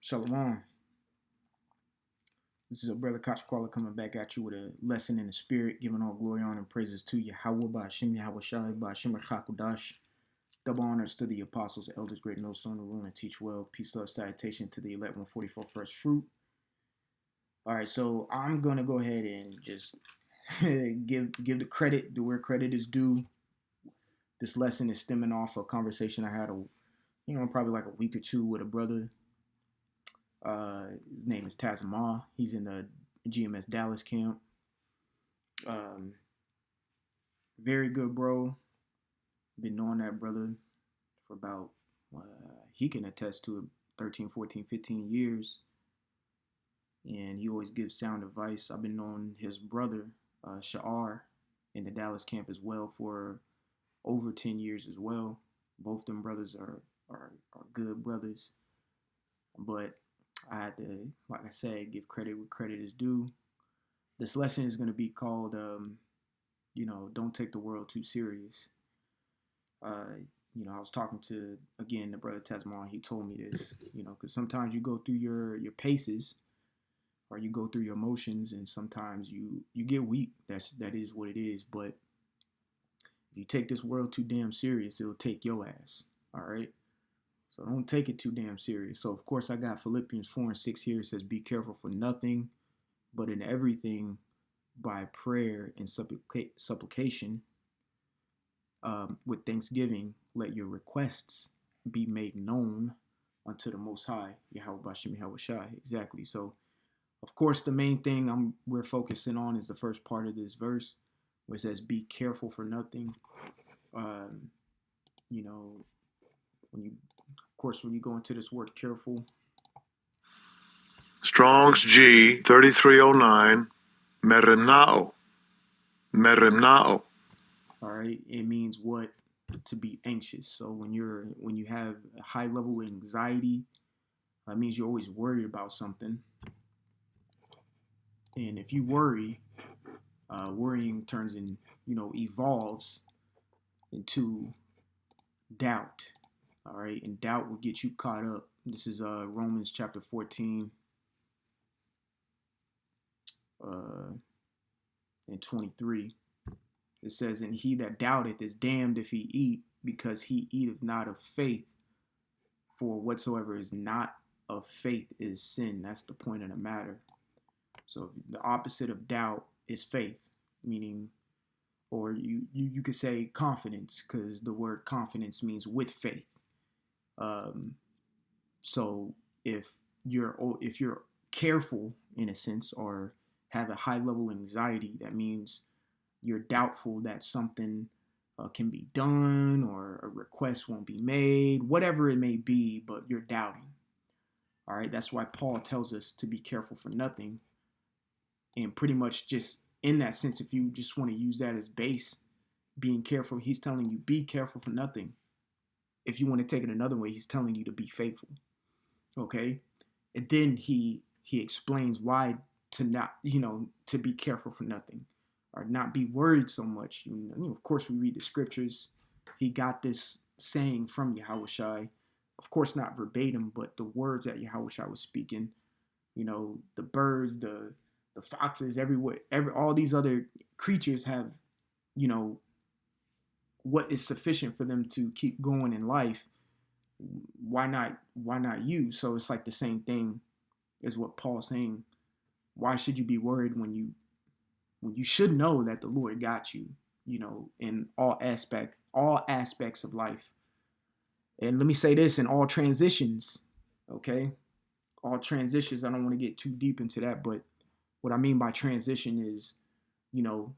Shalom. This is a brother Kachkwala coming back at you with a lesson in the spirit, giving all glory, honor, and praises to Yahweh, Ba'ashem Yahweh Shai, Ba'ashem Chakudash. Double honors to the apostles, elders, great and stone, rule and teach well. Peace, love, salutation to the elect 144 first fruit. All right, so I'm gonna go ahead and just give the credit to where credit is due. This lesson is stemming off a conversation I had probably like a week or two with a brother. His name is Tazma. He's in the GMS Dallas camp. Very good bro. Been knowing that brother for about, he can attest to it, 13, 14, 15 years. And he always gives sound advice. I've been knowing his brother, Sha'ar, in the Dallas camp as well for over 10 years as well. Both them brothers are good brothers. But I had to, like I said, give credit where credit is due. This lesson is going to be called, don't take the world too serious. I was talking to, again, the brother Tasman. He told me this, because sometimes you go through your paces or you go through your emotions, and sometimes you get weak. That is what it is. But if you take this world too damn serious, it'll take your ass. All right? So don't take it too damn serious. So, of course, I got Philippians 4:6 here. It says, be careful for nothing, but in everything by prayer and supplication, with thanksgiving, let your requests be made known unto the Most High. Yahweh Bashim Yahweh Shai. Exactly. So, of course, the main thing we're focusing on is the first part of this verse, where it says, be careful for nothing. When you go into this word careful, Strong's G 3309, merimnao. Merimnao. All right, it means what? To be anxious. So when you have a high level of anxiety, that means you're always worried about something. And if you worry, worrying turns in, evolves into doubt. All right, and doubt will get you caught up. This is Romans chapter 14 and 23. It says, and he that doubteth is damned if he eat, because he eateth not of faith. For whatsoever is not of faith is sin. That's the point of the matter. So the opposite of doubt is faith, meaning, or you could say confidence, because the word confidence means with faith. So if you're careful in a sense, or have a high level of anxiety, that means you're doubtful that something can be done, or a request won't be made, whatever it may be, but you're doubting. All right, that's why Paul tells us to be careful for nothing. And pretty much just in that sense, if you just want to use that as base, being careful, he's telling you be careful for nothing. If you want to take it another way, he's telling you to be faithful. Okay? And then he explains why to not, to be careful for nothing, or not be worried so much. Of course, we read the scriptures. He got this saying from Yahweh Shai. Of course, not verbatim, but the words that Yahweh Shai was speaking. The birds, the foxes, everywhere, all these other creatures have, what is sufficient for them to keep going in life. Why not you? So it's like the same thing as what Paul's saying. Why should you be worried when you should know that the Lord got you, in all aspects of life. And let me say this, in all transitions, okay? All transitions, I don't want to get too deep into that, but what I mean by transition is,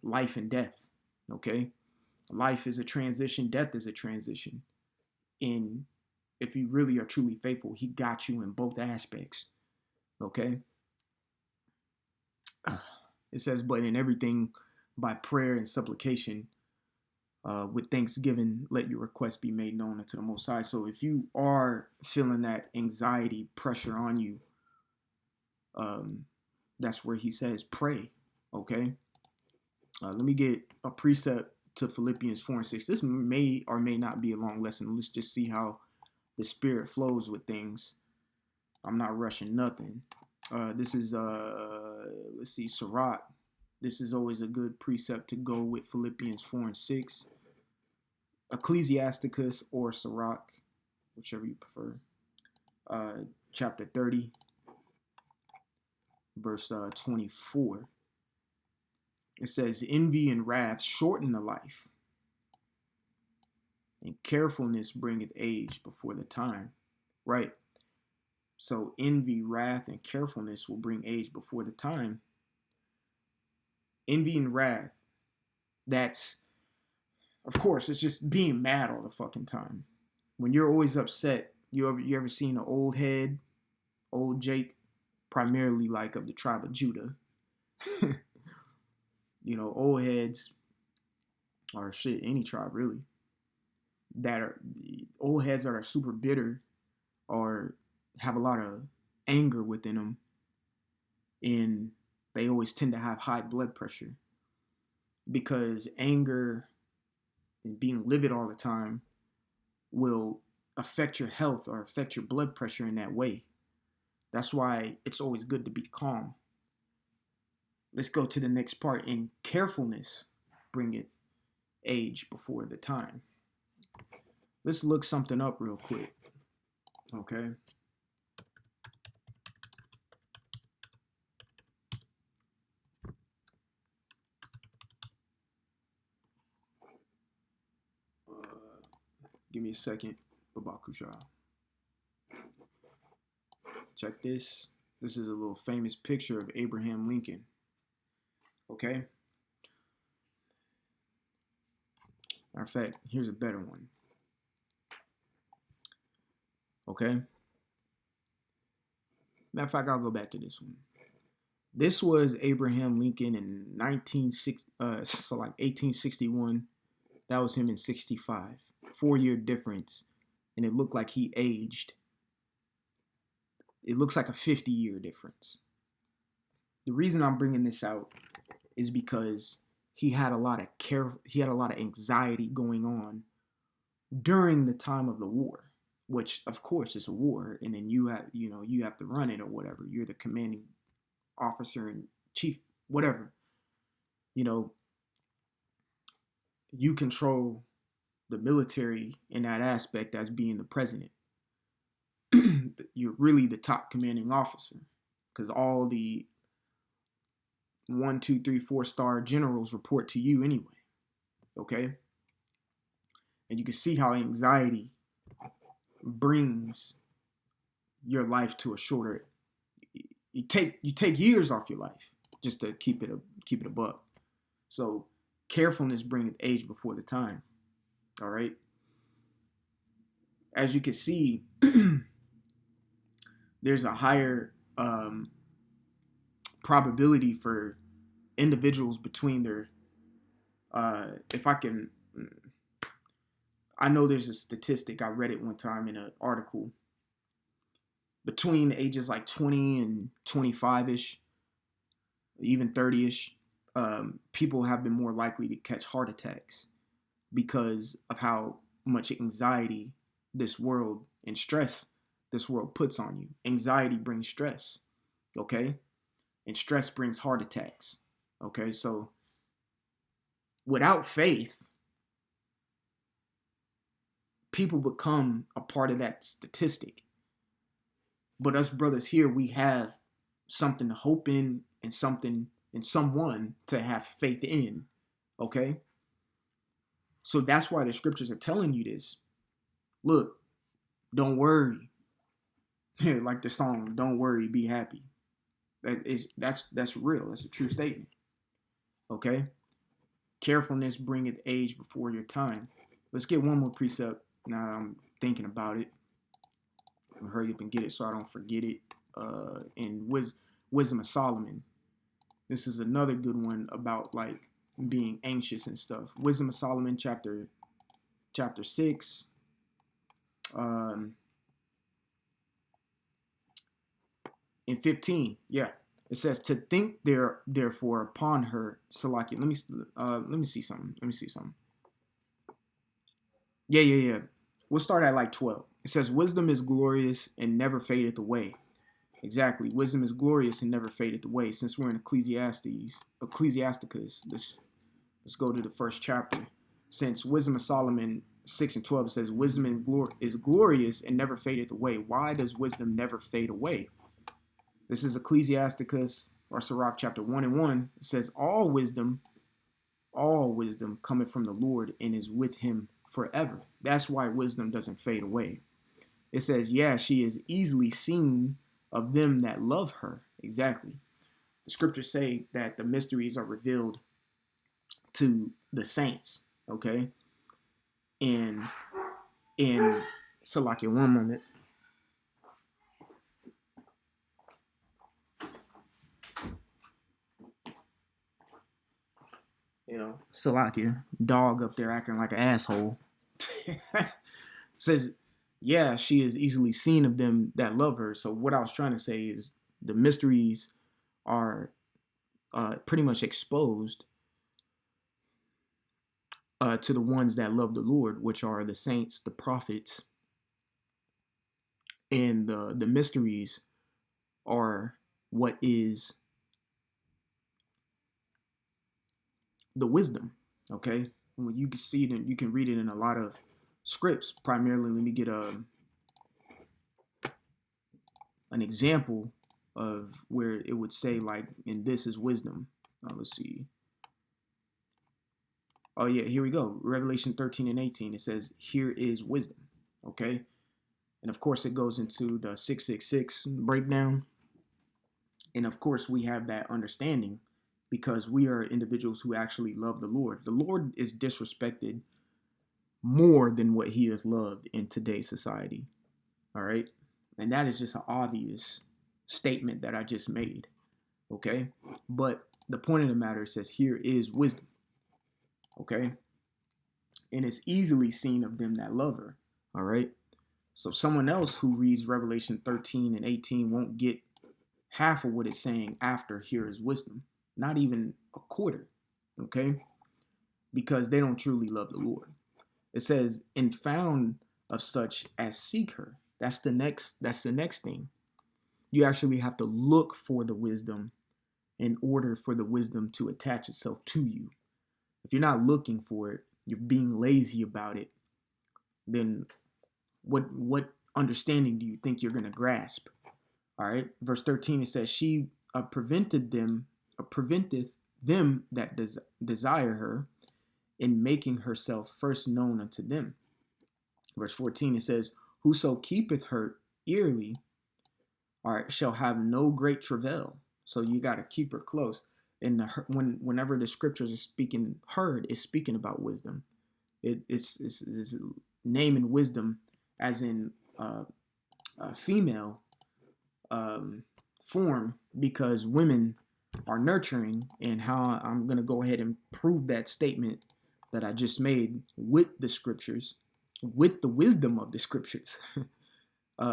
life and death, okay? Life is a transition, death is a transition. And if you really are truly faithful, he got you in both aspects, okay? It says, but in everything by prayer and supplication, with thanksgiving, let your requests be made known unto the Most High. So if you are feeling that anxiety pressure on you, that's where he says pray, okay? Let me get a precept to Philippians 4:6. This may or may not be a long lesson. Let's just see how the Spirit flows with things. I'm not rushing nothing. This is let's see, Sirach. This is always a good precept to go with Philippians 4 and 6. Ecclesiasticus or Sirach, whichever you prefer. Chapter 30, verse 24. It says, envy and wrath shorten the life, and carefulness bringeth age before the time. Right? So envy, wrath, and carefulness will bring age before the time. Envy and wrath, that's, of course, it's just being mad all the fucking time. When you're always upset, you ever seen an old head, old Jake, primarily like of the tribe of Judah? You know, old heads, or shit, any tribe really, that are old heads that are super bitter or have a lot of anger within them, and they always tend to have high blood pressure, because anger and being livid all the time will affect your health or affect your blood pressure in that way. That's why it's always good to be calm. Let's go to the next part. In carefulness bringeth age before the time. Let's look something up real quick. Okay. Give me a second. Babakusha. Check this. This is a little famous picture of Abraham Lincoln. Okay. Matter of fact, here's a better one. Okay. Matter of fact, I'll go back to this one. This was Abraham Lincoln in 1861. That was him in 65. 4-year difference. And it looked like he aged. It looks like a 50-year difference. The reason I'm bringing this out is because he had a lot of anxiety going on during the time of the war, which of course is a war, and then you have to run it or whatever. You're the commanding officer and chief, whatever. You control the military in that aspect as being the president. You're really the top commanding officer, because all the 1, 2, 3, 4-star generals report to you anyway. Okay? And you can see how anxiety brings your life to a shorter. You take years off your life just to keep it a buck. So carefulness bringeth age before the time. All right. As you can see, there's a higher probability for individuals between their. I know there's a statistic. I read it one time in an article. Between ages like 20 and 25-ish, even 30-ish, people have been more likely to catch heart attacks because of how much anxiety this world and stress this world puts on you. Anxiety brings stress, okay? And stress brings heart attacks, okay? So without faith, people become a part of that statistic. But us brothers here, we have something to hope in and something and someone to have faith in, okay? So that's why the scriptures are telling you this. Look, don't worry. Like the song, don't worry, be happy. That's real. That's a true statement. Okay? Carefulness bringeth age before your time. Let's get one more precept. Now I'm thinking about it. I'll hurry up and get it so I don't forget it. In Wisdom of Solomon. This is another good one about like being anxious and stuff. Wisdom of Solomon, chapter 6. In 15, yeah, it says to think therefore upon her, Salakia. Let me see something. Yeah. We'll start at like 12. It says wisdom is glorious and never fadeth away. Exactly. Wisdom is glorious and never fadeth away. Since we're in Ecclesiasticus, let's go to the first chapter. Since Wisdom of Solomon 6 and 12 says, wisdom is glorious and never fadeth away. Why does wisdom never fade away? This is Ecclesiasticus or Sirach chapter 1 and 1. It says, all wisdom cometh from the Lord and is with him forever. That's why wisdom doesn't fade away. It says, yeah, she is easily seen of them that love her. Exactly. The scriptures say that the mysteries are revealed to the saints. Okay. And in Salakia, one moment. Salakia, dog up there acting like an asshole. Says, yeah, she is easily seen of them that love her. So what I was trying to say is the mysteries are pretty much exposed to the ones that love the Lord, which are the saints, the prophets, and the mysteries are what is the wisdom. Okay, when you can see it, and you can read it in a lot of scripts. Primarily, let me get an example of where it would say like, and this is wisdom. Let's see. Oh yeah, here we go. Revelation 13 and 18. It says, here is wisdom. Okay. And of course it goes into the 666 breakdown. And of course we have that understanding because we are individuals who actually love the Lord. The Lord is disrespected more than what he is loved in today's society. All right. And that is just an obvious statement that I just made. Okay. But the point of the matter says, here is wisdom. Okay. And it's easily seen of them that love her. All right. So someone else who reads Revelation 13 and 18 won't get half of what it's saying after here is wisdom. Not even a quarter. Okay. Because they don't truly love the Lord. It says, and found of such as seek her. That's the next thing. You actually have to look for the wisdom in order for the wisdom to attach itself to you. If you're not looking for it, you're being lazy about it, then what understanding do you think you're going to grasp? All right. Verse 13, it says, she preventeth them that desire her in making herself first known unto them. Verse 14, it says, whoso keepeth her early, all right, shall have no great travail. So you got to keep her close. And whenever the scriptures are speaking heard, it's speaking about wisdom. It's naming wisdom as in female form, because women are nurturing, and how I'm going to go ahead and prove that statement that I just made with the scriptures, with the wisdom of the scriptures.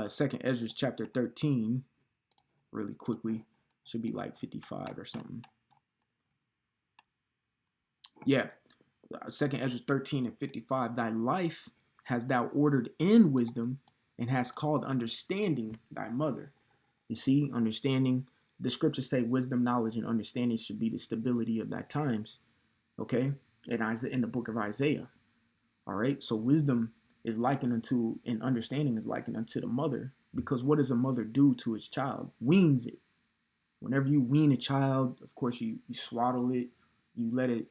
Second Ezra chapter 13, really quickly, should be like 55 or something. Yeah, Second Ezra 13 and 55. Thy life hast thou ordered in wisdom, and hast called understanding thy mother. You see, understanding. The scriptures say wisdom, knowledge, and understanding should be the stability of thy times. Okay, in the book of Isaiah. All right, so wisdom is likened unto, and understanding is likened unto the mother, because what does a mother do to its child? Weans it. Whenever you wean a child, of course you swaddle it, you let it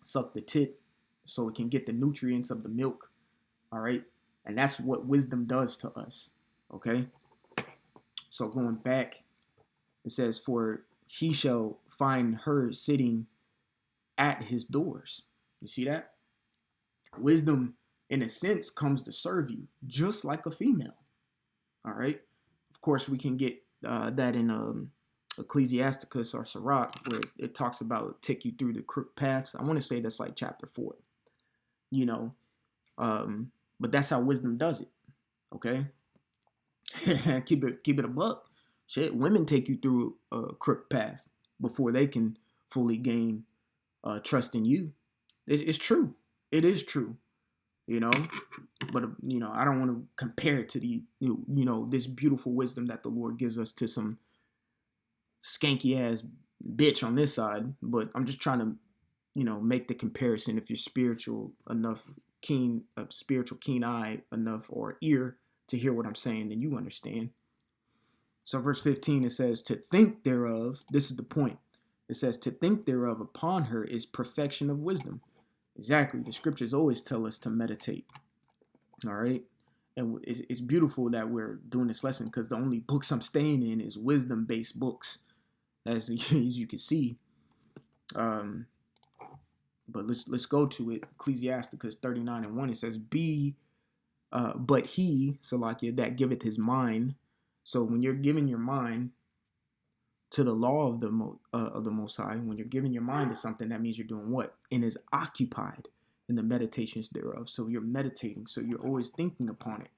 suck the tit so it can get the nutrients of the milk. All right, and that's what wisdom does to us. Okay, so going back, it says, for he shall find her sitting at his doors. You see that? Wisdom, in a sense, comes to serve you, just like a female. All right. Of course, we can get that in Ecclesiasticus or Sirach, where it talks about take you through the crooked paths. I want to say that's like chapter 4. But that's how wisdom does it. Okay. keep it a buck. Shit, women take you through a crooked path before they can fully gain trust in you. It's true. It is true. you know. But I don't want to compare it to the this beautiful wisdom that the Lord gives us to some skanky ass bitch on this side. But I'm just trying to make the comparison. If you're spiritual enough, spiritual keen eye enough or ear to hear what I'm saying, then you understand. So verse 15, it says, to think thereof, this is the point. It says, to think thereof upon her is perfection of wisdom. Exactly. The scriptures always tell us to meditate. All right. And it's beautiful that we're doing this lesson because the only books I'm staying in is wisdom-based books, as you can see. But let's go to it. Ecclesiasticus 39:1. It says, but he, Salakia, that giveth his mind. So when you're giving your mind to the law of the Most High, when you're giving your mind to something, that means you're doing what? And is occupied in the meditations thereof. So you're meditating. So you're always thinking upon it.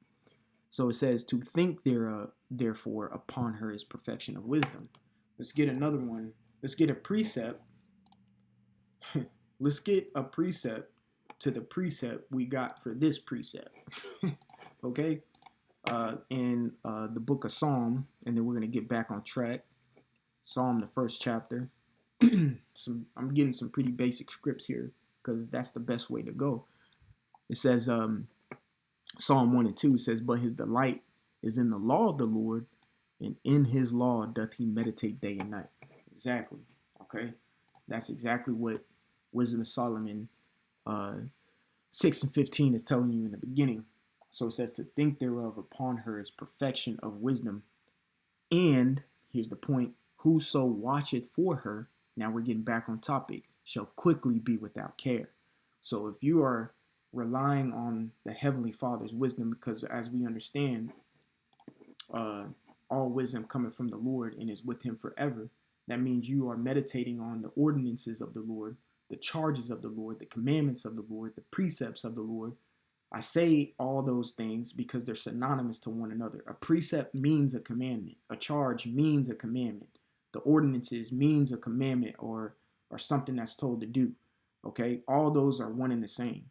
So it says to think therefore upon her is perfection of wisdom. Let's get another one. Let's get a precept. Let's get a precept to the precept we got for this precept. Okay? In the book of Psalm, and then we're going to get back on track. Psalm, the first chapter. I'm getting some pretty basic scripts here because that's the best way to go. It says, Psalm 1 and 2 says, but his delight is in the law of the Lord, and in his law doth he meditate day and night. Exactly. Okay? That's exactly what Wisdom of Solomon 6 and 15 is telling you in the beginning. So it says to think thereof upon her is perfection of wisdom. And here's the point, whoso watcheth for her, now we're getting back on topic, shall quickly be without care. So if you are relying on the Heavenly Father's wisdom, because as we understand, all wisdom coming from the Lord and is with him forever, that means you are meditating on the ordinances of the Lord, the charges of the Lord, the commandments of the Lord, the precepts of the Lord. I say all those things because they're synonymous to one another. A precept means a commandment. A charge means a commandment. The ordinances means a commandment or something that's told to do. Okay? All those are one and the same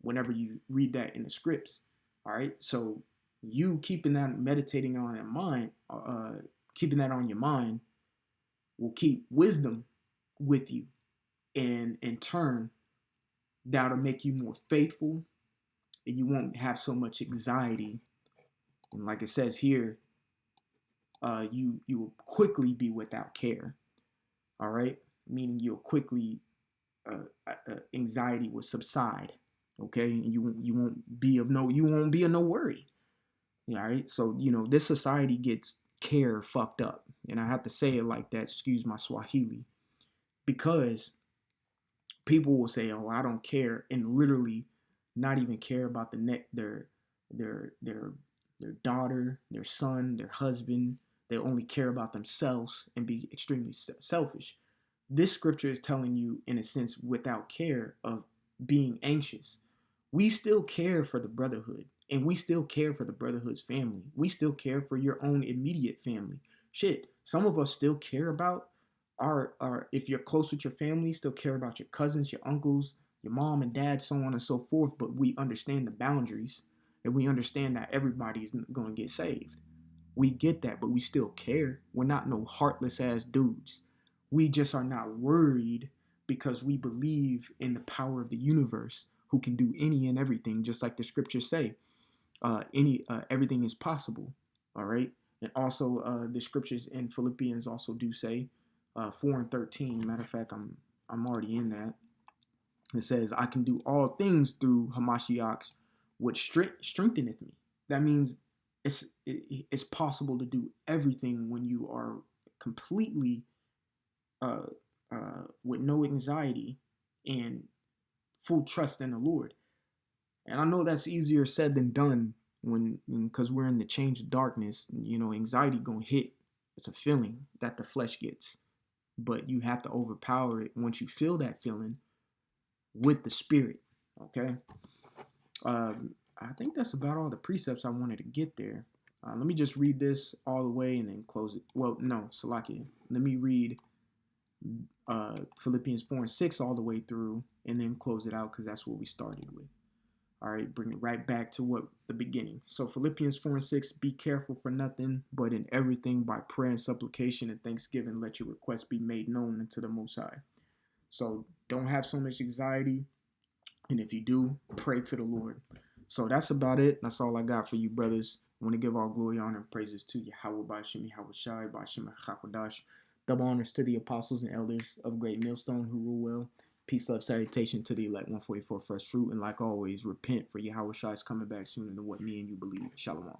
whenever you read that in the scripts. All right? So you keeping that, meditating on your mind, keeping that on your mind will keep wisdom with you. And in turn, that'll make you more faithful, and you won't have so much anxiety. And like it says here, you will quickly be without care. All right, meaning you'll quickly anxiety will subside. Okay, and you won't be of no worry. All right, so this society gets care fucked up, and I have to say it like that. Excuse my Swahili, because people will say, "Oh, I don't care," and literally not even care about their daughter, their son, their husband. They only care about themselves and be extremely selfish. This scripture is telling you, in a sense, without care of being anxious. We still care for the brotherhood, and we still care for the brotherhood's family. We still care for your own immediate family. Shit, some of us still care about if you're close with your family, still care about your cousins, your uncles, your mom and dad, so on and so forth. But we understand the boundaries, and we understand that everybody's going to get saved. We get that, but we still care. We're not no heartless ass dudes. We just are not worried because we believe in the power of the universe who can do any and everything, just like the scriptures say. Everything is possible. All right. And also the scriptures in Philippians also do say 4 and 13. Matter of fact, I'm already in that. It says, I can do all things through Hamashiach, which strengtheneth me. That means it's possible to do everything when you are completely with no anxiety and full trust in the Lord. And I know that's easier said than done because we're in the change of darkness. Anxiety gonna hit. It's a feeling that the flesh gets, but you have to overpower it once you feel that feeling with the spirit. Okay. I think that's about all the precepts I wanted to get there. Let me just read this all the way and then close it. Well, no, Salakia. Let me read Philippians 4 and 6 all the way through and then close it out because that's what we started with. All right, bring it right back to what the beginning. So Philippians 4:6, be careful for nothing, but in everything by prayer and supplication and thanksgiving, let your requests be made known unto the Most High. So don't have so much anxiety. And if you do, pray to the Lord. So that's about it. That's all I got for you, brothers. I want to give all glory, honor, and praises to Yahweh Bashim, Yahweh Shai, Bashim Chakodash. Double honors to the apostles and elders of Great Millstone who rule well. Peace, love, salutation to the elect 144 first fruit. And like always, repent, for Yahweh Shai is coming back sooner than what me and you believe. Shalom.